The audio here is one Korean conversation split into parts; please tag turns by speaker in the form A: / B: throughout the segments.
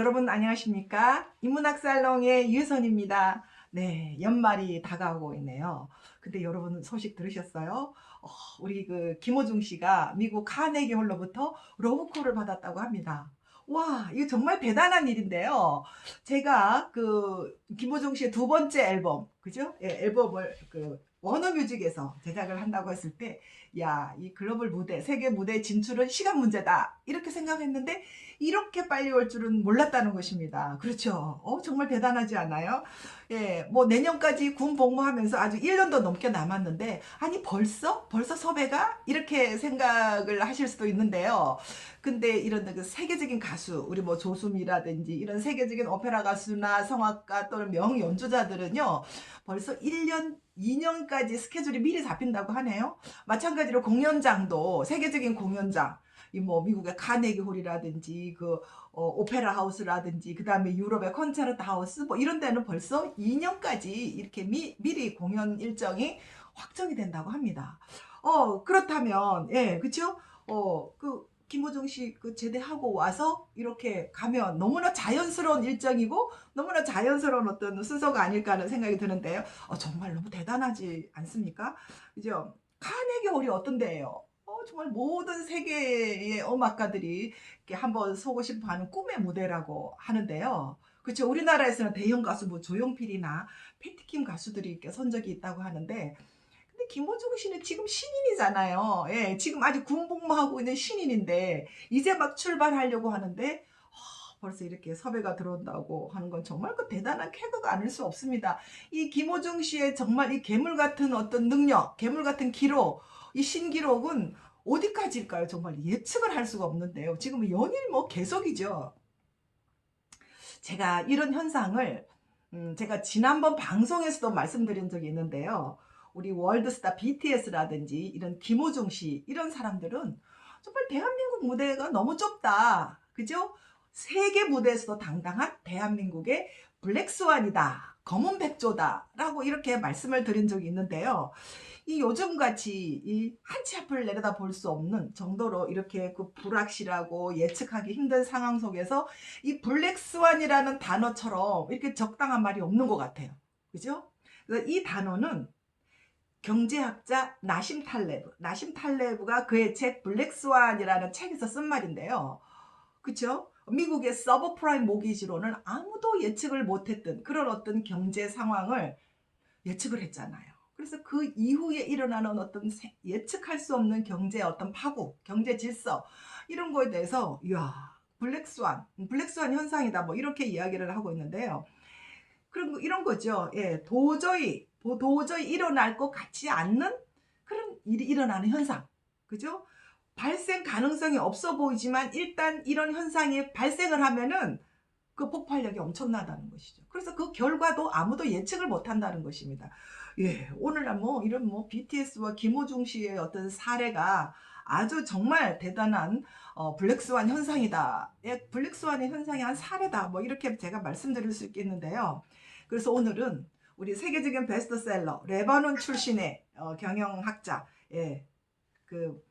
A: 여러분 안녕하십니까? 인문학살롱의 유선입니다. 네, 연말이 다가오고 있네요. 근데 여러분 소식 들으셨어요? 우리 김호중 씨가 미국 카네기 홀로부터 러브콜을 받았다고 합니다. 와, 이거 정말 대단한 일인데요. 제가 김호중 씨의 두 번째 앨범, 그죠? 예, 앨범을 워너뮤직에서 제작을 한다고 했을 때, 야, 이 글로벌 무대, 세계 무대 진출은 시간 문제다. 이렇게 생각했는데, 이렇게 빨리 올 줄은 몰랐다는 것입니다. 그렇죠. 정말 대단하지 않아요? 예, 뭐 내년까지 군 복무하면서 아주 1년도 넘게 남았는데, 아니 벌써 섭외가? 이렇게 생각을 하실 수도 있는데요. 근데 이런 그 세계적인 가수, 우리 뭐 조수미라든지 이런 세계적인 오페라 가수나 성악가 또는 명연주자들은요, 벌써 1년, 2년까지 스케줄이 미리 잡힌다고 하네요. 마찬가지로 공연장도 세계적인 공연장, 이 뭐 미국의 카네기 홀이라든지 오페라 하우스라든지 그다음에 유럽의 콘체르트 하우스 뭐 이런 데는 벌써 2년까지 이렇게 미리 공연 일정이 확정이 된다고 합니다. 그렇다면 예, 그렇죠? 김호중 씨 제대하고 와서 이렇게 가면 너무나 자연스러운 일정이고 너무나 자연스러운 어떤 순서가 아닐까 하는 생각이 드는데요. 정말 너무 대단하지 않습니까? 그죠? 카네기 홀이 어떤 데예요? 정말 모든 세계의 음악가들이 이렇게 한번 서고 싶어 하는 꿈의 무대라고 하는데요. 그렇죠. 우리나라에서는 대형 가수 뭐 조용필이나 패티킴 가수들이 이렇게 선적이 있다고 하는데, 근데 김호중 씨는 지금 신인이잖아요. 예, 지금 아직 군복무하고 있는 신인인데 이제 막 출발하려고 하는데 벌써 이렇게 섭외가 들어온다고 하는 건 정말 대단한 쾌거가 아닐 수 없습니다. 이 김호중 씨의 정말 이 괴물 같은 어떤 능력, 괴물 같은 기록, 이 신기록은 어디까지일까요? 정말 예측을 할 수가 없는데요. 지금 연일 뭐 계속이죠. 제가 이런 현상을 제가 지난번 방송에서도 말씀드린 적이 있는데요. 우리 월드스타 BTS라든지 이런 김호중 씨 이런 사람들은 정말 대한민국 무대가 너무 좁다. 그죠? 세계 무대에서도 당당한 대한민국의 블랙스완이다. 검은 백조다. 라고 이렇게 말씀을 드린 적이 있는데요. 이 요즘같이 이 한 치 앞을 내려다 볼 수 없는 정도로 이렇게 불확실하고 예측하기 힘든 상황 속에서 이 블랙스완이라는 단어처럼 이렇게 적당한 말이 없는 것 같아요. 그죠? 그래서 이 단어는 경제학자 나심 탈레브가 그의 책 블랙스완이라는 책에서 쓴 말인데요. 그쵸? 미국의 서브프라임 모기지로는 아무도 예측을 못했던 그런 어떤 경제 상황을 예측을 했잖아요. 그래서 그 이후에 일어나는 어떤 예측할 수 없는 경제의 어떤 파국, 경제 질서 이런 거에 대해서 블랙스완 현상이다 뭐 이렇게 이야기를 하고 있는데요. 그런 이런 거죠. 예, 도저히 일어날 것 같지 않는 그런 일이 일어나는 현상. 그죠? 발생 가능성이 없어 보이지만 일단 이런 현상이 발생을 하면은 그 폭발력이 엄청나다는 것이죠. 그래서 그 결과도 아무도 예측을 못 한다는 것입니다. 예, 오늘날 뭐 이런 뭐 BTS와 김호중 씨의 어떤 사례가 아주 정말 대단한 블랙스완 현상이다. 예, 블랙스완의 현상이 한 사례다. 뭐 이렇게 제가 말씀드릴 수 있겠는데요. 그래서 오늘은 우리 세계적인 베스트셀러 레바논 출신의 경영학자, 예, 그,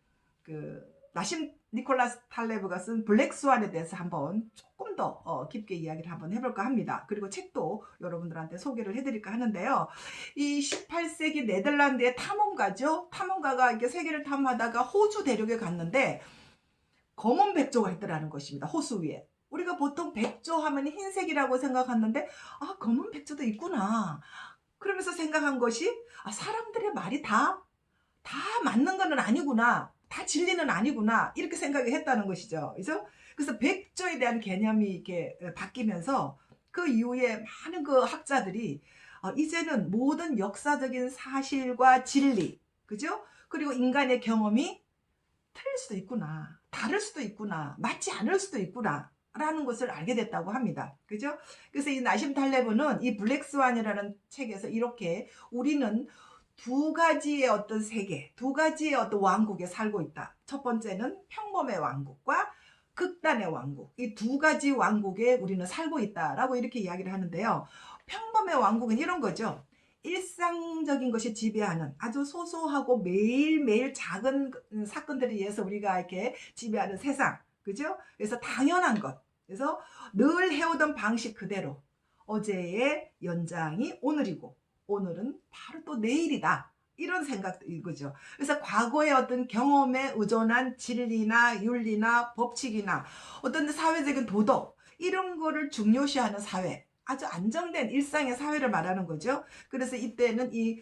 A: 나심 니콜라스 탈레브가 쓴 블랙스완에 대해서 한번 조금 더 깊게 이야기를 한번 해볼까 합니다. 그리고 책도 여러분들한테 소개를 해드릴까 하는데요. 이 18세기 네덜란드의 탐험가죠. 탐험가가 이렇게 세계를 탐험하다가 호주 대륙에 갔는데 검은 백조가 있더라는 것입니다. 호수 위에. 우리가 보통 백조 하면 흰색이라고 생각하는데 검은 백조도 있구나. 그러면서 생각한 것이 사람들의 말이 다 맞는 거는 아니구나. 다 진리는 아니구나. 이렇게 생각을 했다는 것이죠. 그래서 백조에 대한 개념이 이렇게 바뀌면서 그 이후에 많은 그 학자들이 이제는 모든 역사적인 사실과 진리, 그죠? 그리고 인간의 경험이 틀릴 수도 있구나. 다를 수도 있구나. 맞지 않을 수도 있구나. 라는 것을 알게 됐다고 합니다. 그죠? 그래서 이 나심 탈레브는 이 블랙스완이라는 책에서 이렇게 우리는 두 가지의 어떤 세계, 두 가지의 어떤 왕국에 살고 있다. 첫 번째는 평범의 왕국과 극단의 왕국. 이 두 가지 왕국에 우리는 살고 있다라고 이렇게 이야기를 하는데요. 평범의 왕국은 이런 거죠. 일상적인 것이 지배하는 아주 소소하고 매일매일 작은 사건들에 의해서 우리가 이렇게 지배하는 세상. 그죠? 그래서 당연한 것. 그래서 늘 해오던 방식 그대로 어제의 연장이 오늘이고 오늘은 바로 또 내일이다. 이런 생각도 이거죠. 그래서 과거의 어떤 경험에 의존한 진리나 윤리나 법칙이나 어떤 사회적인 도덕 이런 거를 중요시하는 사회, 아주 안정된 일상의 사회를 말하는 거죠. 그래서 이때는 이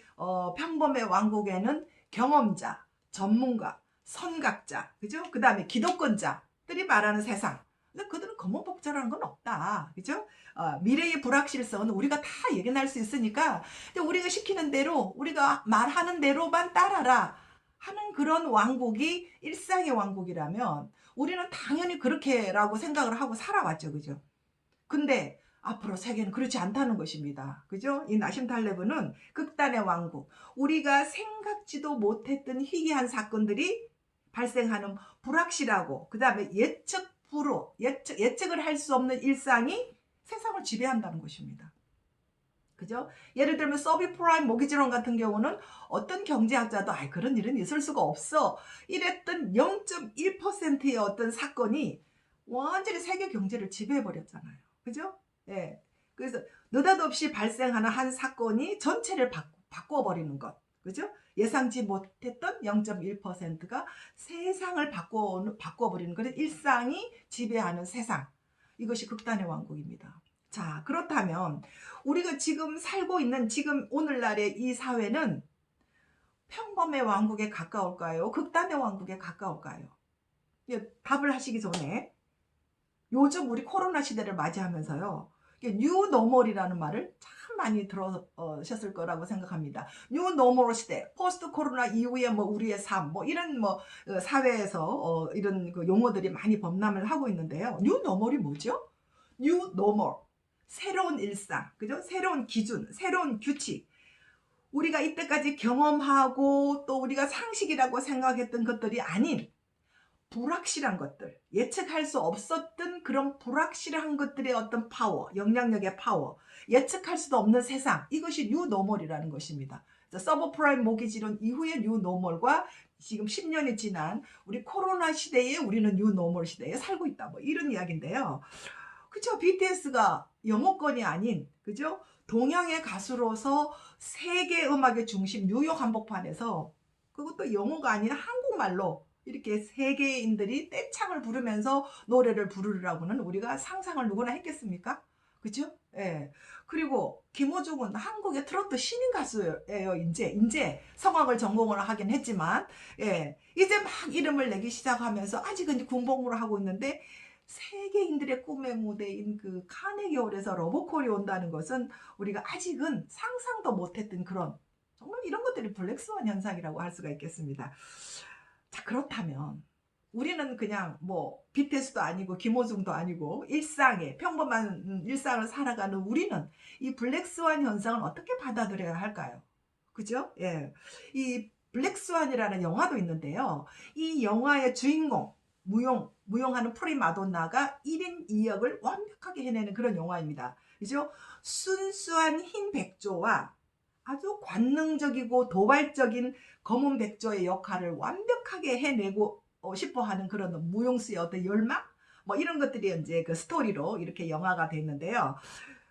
A: 평범의 왕국에는 경험자, 전문가, 선각자, 그죠? 그 다음에 기득권자들이 말하는 세상. 근데 그들은 검은복자라는 건 없다. 그죠? 미래의 불확실성은 우리가 다 예견할 수 있으니까 우리가 시키는 대로 우리가 말하는 대로만 따라라 하는 그런 왕국이 일상의 왕국이라면 우리는 당연히 그렇게라고 생각을 하고 살아왔죠. 그죠? 근데 앞으로 세계는 그렇지 않다는 것입니다. 그죠? 이 나심 탈레브는 극단의 왕국, 우리가 생각지도 못했던 희귀한 사건들이 발생하는 불확실하고 그 다음에 예측을 할 수 없는 일상이 세상을 지배한다는 것입니다. 그죠? 예를 들면 서비프라임 모기지론 같은 경우는 어떤 경제학자도 그런 일은 있을 수가 없어 이랬던 0.1%의 어떤 사건이 완전히 세계 경제를 지배해 버렸잖아요. 그죠? 예. 그래서 느닷없이 발생하는 한 사건이 전체를 바꿔 버리는 것. 그죠? 예상치 못했던 0.1%가 세상을 바꿔 버리는 그런 일상이 지배하는 세상. 이것이 극단의 왕국입니다. 자, 그렇다면 우리가 지금 살고 있는 지금 오늘날의 이 사회는 평범의 왕국에 가까울까요? 극단의 왕국에 가까울까요? 답을 하시기 전에 요즘 우리 코로나 시대를 맞이하면서요. 뉴노멀이라는 말을 참 많이 들으셨을 거라고 생각합니다. 뉴노멀 시대, 포스트 코로나 이후에 뭐 우리의 삶, 뭐 이런 사회에서 이런 그 용어들이 많이 범람을 하고 있는데요. 뉴노멀이 뭐죠? 뉴노멀. 새로운 일상, 그죠? 새로운 기준, 새로운 규칙. 우리가 이때까지 경험하고 또 우리가 상식이라고 생각했던 것들이 아닌 불확실한 것들, 예측할 수 없었던 그런 불확실한 것들의 어떤 파워, 영향력의 파워, 예측할 수도 없는 세상, 이것이 뉴노멀이라는 것입니다. 서브프라임 모기지론 이후의 뉴노멀과 지금 10년이 지난 우리 코로나 시대에 우리는 뉴노멀 시대에 살고 있다. 뭐 이런 이야기인데요. 그죠? BTS가 영어권이 아닌, 그죠? 동양의 가수로서 세계 음악의 중심 뉴욕 한복판에서 그것도 영어가 아닌 한국말로 이렇게 세계인들이 떼창을 부르면서 노래를 부르라고는 우리가 상상을 누구나 했겠습니까? 그죠? 예. 그리고 김호중은 한국의 트로트 신인 가수예요. 이제 성악을 전공을 하긴 했지만, 예. 이제 막 이름을 내기 시작하면서 아직은 군복무를 하고 있는데 세계인들의 꿈의 무대인 그 카네기홀에서 러브콜이 온다는 것은 우리가 아직은 상상도 못했던 그런 정말 이런 것들이 블랙스완 현상이라고 할 수가 있겠습니다. 자, 그렇다면 우리는 그냥 뭐 BTS도 아니고 김호중도 아니고 평범한 일상을 살아가는 우리는 이 블랙스완 현상을 어떻게 받아들여야 할까요? 그죠? 예. 이 블랙스완이라는 영화도 있는데요. 이 영화의 주인공 무용하는 프리마돈나가 1인 2역을 완벽하게 해내는 그런 영화입니다. 그죠? 순수한 흰 백조와 아주 관능적이고 도발적인 검은 백조의 역할을 완벽하게 해내고 싶어하는 그런 무용수의 어떤 열망? 뭐 이런 것들이 이제 그 스토리로 이렇게 영화가 됐는데요.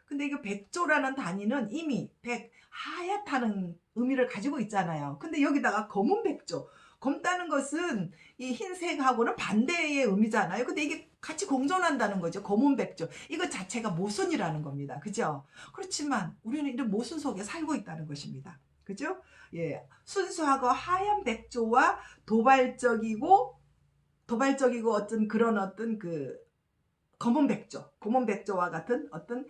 A: 근데 이거 백조라는 단위는 이미 하얗다는 의미를 가지고 있잖아요. 근데 여기다가 검은 백조. 검다는 것은 이 흰색하고는 반대의 의미잖아요. 근데 이게 같이 공존한다는 거죠. 검은 백조. 이거 자체가 모순이라는 겁니다. 그죠? 그렇지만 우리는 이런 모순 속에 살고 있다는 것입니다. 그죠? 예. 순수하고 하얀 백조와 도발적이고 어떤 그런 어떤 그 검은 백조와 같은 어떤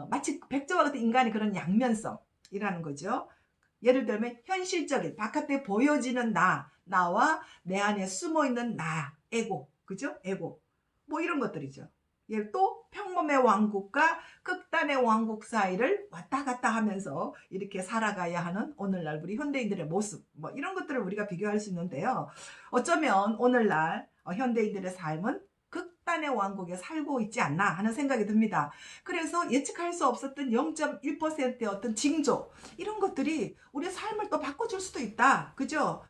A: 마치 백조와 같은 인간의 그런 양면성이라는 거죠. 예를 들면 현실적인 바깥에 보여지는 나와 내 안에 숨어있는 나, 에고, 그죠? 에고 뭐 이런 것들이죠. 또 평범의 왕국과 극단의 왕국 사이를 왔다 갔다 하면서 이렇게 살아가야 하는 오늘날 우리 현대인들의 모습 뭐 이런 것들을 우리가 비교할 수 있는데요. 어쩌면 오늘날 현대인들의 삶은 극단의 왕국에 살고 있지 않나 하는 생각이 듭니다. 그래서 예측할 수 없었던 0.1%의 어떤 징조 이런 것들이 우리 삶을 또 바꿔줄 수도 있다. 그죠?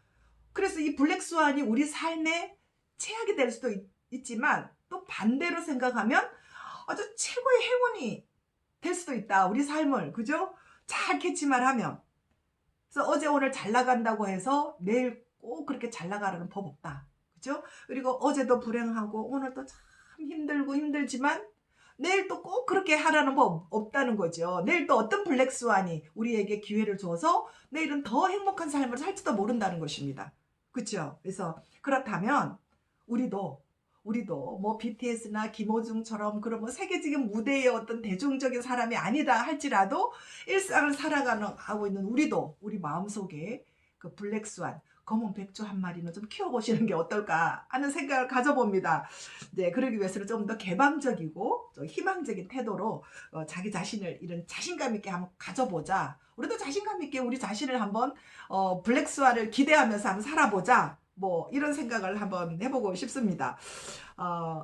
A: 그래서 이 블랙스완이 우리 삶에 최악이 될 수도 있지만 또 반대로 생각하면 아주 최고의 행운이 될 수도 있다. 우리 삶을, 그죠? 잘 캐치만 하면. 그래서 어제 오늘 잘 나간다고 해서 내일 꼭 그렇게 잘 나가라는 법 없다. 그죠? 그리고 어제도 불행하고 오늘도 참 힘들고 힘들지만 내일 또 꼭 그렇게 하라는 법 없다는 거죠. 내일 또 어떤 블랙스완이 우리에게 기회를 줘서 내일은 더 행복한 삶을 살지도 모른다는 것입니다. 그렇죠? 그래서 그렇다면 우리도 뭐 BTS나 김호중처럼 그런 뭐 세계적인 무대의 어떤 대중적인 사람이 아니다 할지라도 일상을 살아가고 있는 우리 마음속에 그 블랙스완 검은 백조 한 마리는 좀 키워보시는 게 어떨까 하는 생각을 가져봅니다. 네, 그러기 위해서는 좀 더 개방적이고 좀 희망적인 태도로 자기 자신을 이런 자신감 있게 한번 가져보자. 우리도 자신감 있게 우리 자신을 한번 블랙스완을 기대하면서 한번 살아보자. 뭐 이런 생각을 한번 해보고 싶습니다.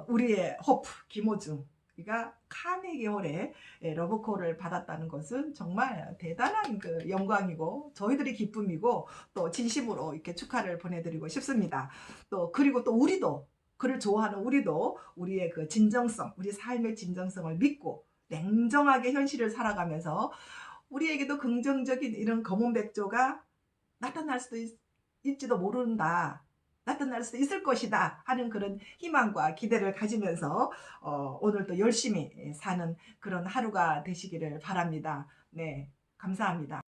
A: 우리의 호프 김호중이가 카네기 홀의 러브콜을 받았다는 것은 정말 대단한 그 영광이고 저희들이 기쁨이고 또 진심으로 이렇게 축하를 보내드리고 싶습니다. 또 그리고 또 우리도 그를 좋아하는 우리도 우리의 그 진정성, 우리 삶의 진정성을 믿고 냉정하게 현실을 살아가면서 우리에게도 긍정적인 이런 검은 백조가 나타날 수도 있지도 모른다. 나타날 수도 있을 것이다 하는 그런 희망과 기대를 가지면서 오늘도 열심히 사는 그런 하루가 되시기를 바랍니다. 네, 감사합니다.